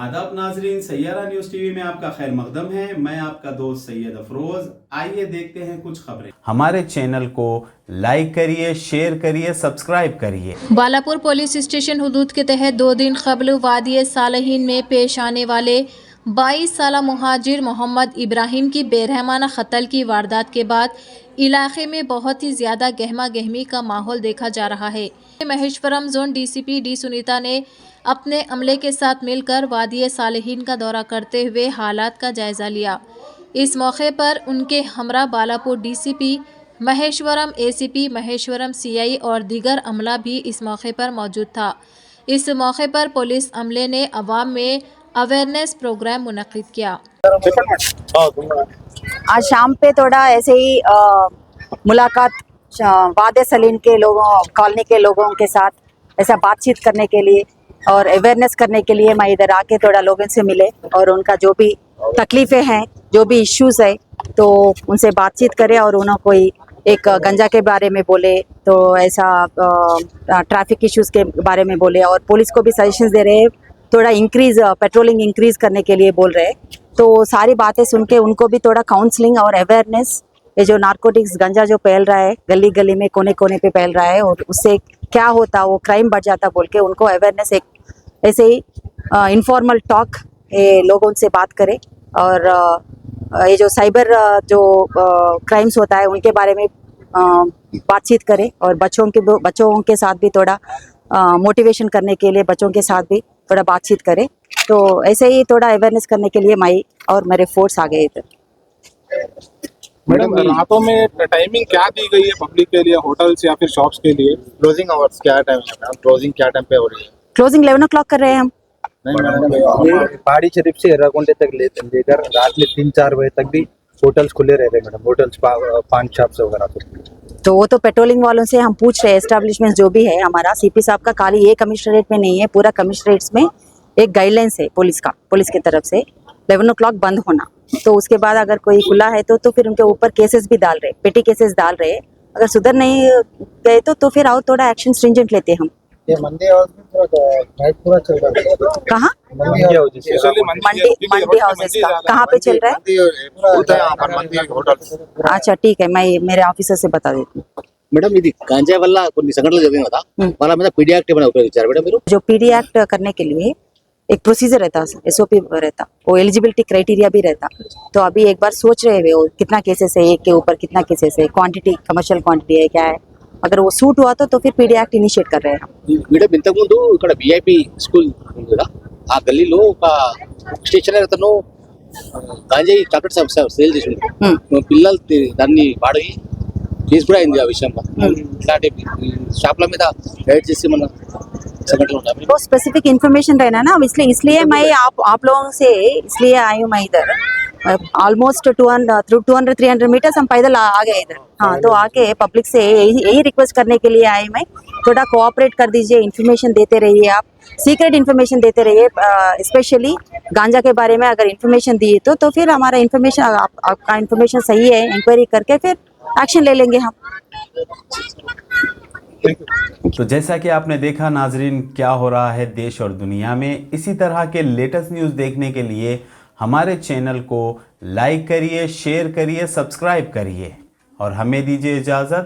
आदाब नाजरीन, Saiyaara news TV में आपका खैर मकदम है। मैं आपका दोस्त सैयद अफरोज। आइए देखते हैं कुछ खबरें। हमारे चैनल को लाइक करिए, शेयर करिए, सब्सक्राइब करिए। बालापुर पुलिस स्टेशन हुदूद के तहत 2 दिन कबल वादी सालहीन में पेश आने वाले 22 साला मुहाजिर मोहम्मद इब्राहिम की बेरहमाना कत्ल की वारदात के बाद इलाके में बहुत ही ज़्यादा गहमा गहमी का माहौल देखा जा रहा है। Maheshwaram zone DCP D Sunita ने अपने अमले के साथ मिलकर वादी सालहीन का दौरा करते हुए हालात का जायज़ा लिया। इस मौके पर उनके हमरा Balapur DCP Maheshwaram, ACP Maheshwaram, CI और दीगर अमला भी इस मौके पर मौजूद था। इस मौके पर पुलिस अमले ने अवाम में अवेयरनेस प्रोग्राम मुनक्किद किया। आज शाम पे थोड़ा ऐसे ही मुलाकात वादे सलीन के लोगों, कॉलोनी के लोगों के साथ ऐसा बातचीत करने के लिए और अवेयरनेस करने के लिए मैं इधर आके थोड़ा लोगों से मिले और उनका जो भी तकलीफ़ें हैं, जो भी इश्यूज़ है, तो उनसे बातचीत करें और उन्होंने कोई एक गंजा के बारे में बोले, तो ऐसा ट्रैफिक इश्यूज़ के बारे में बोले और पुलिस को भी सजेशंस दे रहे हैं, थोड़ा पेट्रोलिंग इंक्रीज़ करने के लिए बोल रहे हैं। तो सारी बातें सुन के उनको भी थोड़ा काउंसलिंग और अवेयरनेस, ये जो नारकोटिक्स गंजा जो फैल रहा है गली गली में, कोने कोने पे फैल रहा है और उससे क्या होता, वो क्राइम बढ़ जाता बोल के उनको अवेयरनेस, एक ऐसे ही इनफॉर्मल टॉक लोगों से बात करें और ये जो साइबर जो क्राइम्स होता है उनके बारे में बातचीत करें और बच्चों के साथ भी थोड़ा मोटिवेशन करने के लिए बच्चों के साथ भी थोड़ा बातचीत करें। तो ऐसे ही थोड़ा अवेयरनेस करने के लिए मैं और मेरे फोर्स आ गए इधर। मैडम, रातों में टाइमिंग क्या दी गई है पब्लिक के लिए, होटल्स या फिर शॉप्स के लिए? क्लोजिंग आवर्स क्या टाइम है मैडम? क्लोजिंग क्या टाइम पे हो रही है? क्लोजिंग 11 o'clock कर रहे हैं हम। नहीं मैडम, पहाड़ी शरीफ से एर्राकोंडे तक लेकर रात में 3-4 बजे तक भी होटल्स खुले रहते हैं मैडम। होटल्स, पान शॉप्स वगैरह। तो वो तो पेट्रोलिंग वालों से हम पूछ रहे हैं, एस्टेब्लिशमेंट जो भी है हमारा, सीपी साहब का खाली ये कमिश्नरेट में नहीं है, पूरा कमिश्नरेट्स में एक गाइडलाइंस है पुलिस की तरफ से 11 o'clock बंद होना। तो उसके बाद अगर कोई खुला है तो फिर उनके ऊपर केसेस भी डाल रहे, पेटी केसेस डाल रहे। अगर सुधर नहीं गए तो फिर और थोड़ा एक्शन स्ट्रिंजेंट लेते हम। ये मंडी हाउस में पूरा चल रहा है। कहाँ? मंडी हाउस मंडी हाउसेस का कहाँ पे चल रहा है? अच्छा ठीक है, मैं मेरे ऑफिसर से बता देती हूँ। మేడం, ఇది గాంజా వల్ల కొన్ని సంఘటనలు జరిగినాయి కదా, వాళ్ళ మీద పీడీ యాక్ట్ ఏమైనా ఉపయోగించారు మేడం మీరు? जो पीडी एक्ट करने के लिए एक प्रोसीजर रहता, एसओपी रहता, वो एलिजिबिलिटी क्राइटेरिया भी रहता। तो अभी एक बार सोच रहे हैं वो कितना केसेस है, एक के ऊपर कितना केसेस है, क्वांटिटी कमर्शियल क्वांटिटी है क्या है, अगर वो सूट हुआ तो फिर पीडी एक्ट इनिशिएट कर रहे हैं। మేడం, ఇంతకు ముందు ఇక్కడ విఐపి స్కూల్ ఉంది కదా, ఆ గల్లీలో ఒక స్టేషనరీ అతను గాంజాయి చాక్లెట్స్ సేల్ చేసిండు. పిల్లలు దాన్ని వాడి కేసు కూడా అయింది ఆ విషయంలో. ఇట్లాంటి షాప్ల మీద రైడ్ చేసి మన संगठन होता है। तो स्पेसिफिक इन्फॉर्मेशन रहना ना, इसलिए मैं आप लोगों से इसलिए आई हूँ। मैं इधर ऑलमोस्ट 200-300 मीटर्स हम पैदल आ गए इधर। हाँ, तो आके पब्लिक से यही रिक्वेस्ट करने के लिए आई मैं, थोड़ा कोऑपरेट कर दीजिए, इन्फॉर्मेशन देते रहिए, आप सीक्रेट इन्फॉर्मेशन देते रहिए। स्पेशली गांजा के बारे में अगर इन्फॉर्मेशन दिए तो फिर हमारा इन्फॉर्मेशन, आपका इन्फॉर्मेशन सही है, इंक्वायरी करके फिर एक्शन ले लेंगे हम। तो जैसा कि आपने देखा नाजरीन, क्या हो रहा है देश और दुनिया में। इसी तरह के लेटेस्ट न्यूज़ देखने के लिए हमारे चैनल को लाइक करिए, शेयर करिए, सब्सक्राइब करिए और हमें दीजिए इजाज़त।